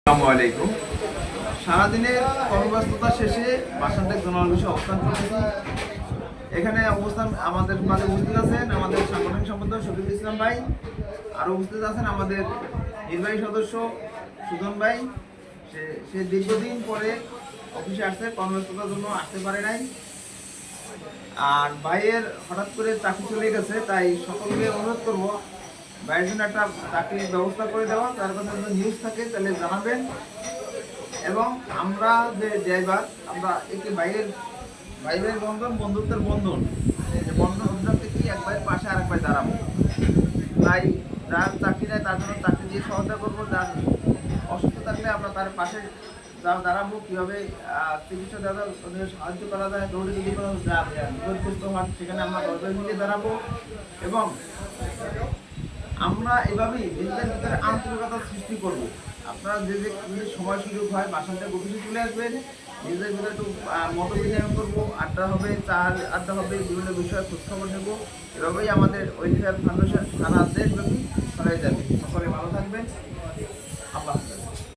আসসালামু আলাইকুম। সারাদিনের কর্মব্যস্ততা শেষে বাসানটেক জোনাল অফিসে অবস্থান করতেছি। এখানে অবস্থান আমাদের মাঝে উপস্থিত আছেন আমাদের সাংগঠনিক সম্পাদক শফিকুল ইসলাম ভাই, আরও উপস্থিত আছেন আমাদের নির্বাহী সদস্য সুজন ভাই। সে দীর্ঘদিন পরে অফিসে আসছে, কর্মব্যস্ততার জন্য আসতে পারে নাই। আর ভাইয়ের হঠাৎ করে চাকরি চলে গেছে, তাই সকলকে অনুরোধ করবো ভাইয়ের জন্য একটা চাকরির ব্যবস্থা করে দেওয়া। তার কাছে যদি নিউজ থাকে তাহলে জানাবেন। এবং আমরা যে ড্রাইভার, আমরা একে ভাইয়ের বন্ধন, বন্ধুত্বের বন্ধন, যে বন্ধন অভিযান থেকে এক ভাইয়ের পাশে আরেক ভাই দাঁড়াবো। তাই যার চাকরি নেয় তার জন্য চাকরি দিয়ে সহায়তা করবো, যার অসুস্থ থাকলে আমরা তার পাশে দাঁড়াবো। কীভাবে চিকিৎসা দেওয়া সাহায্য করা যায়, দৌড়ে যদি কোনো বিপদগ্রস্ত হন সেখানে আমরা দরকার মিলিয়ে দাঁড়াবো। এবং আমরা এভাবেই নিজেদের ভিতরে আন্তরিকতা সৃষ্টি করব। আপনারা যে সময় সুযোগ হয় বাসানটেক অফিসে চলে আসবেন, নিজেদের ভিতরে একটু মত বিনিময় করবো, আড্ডা হবে, আড্ডা হবে, বিভিন্ন বিষয়ে খোঁজখবর নেব। এভাবেই আমাদের ওয়েলফেয়ার ফাউন্ডেশন সারা দেশব্যাপী ছড়িয়ে যাবে। সকলে ভালো থাকবেন।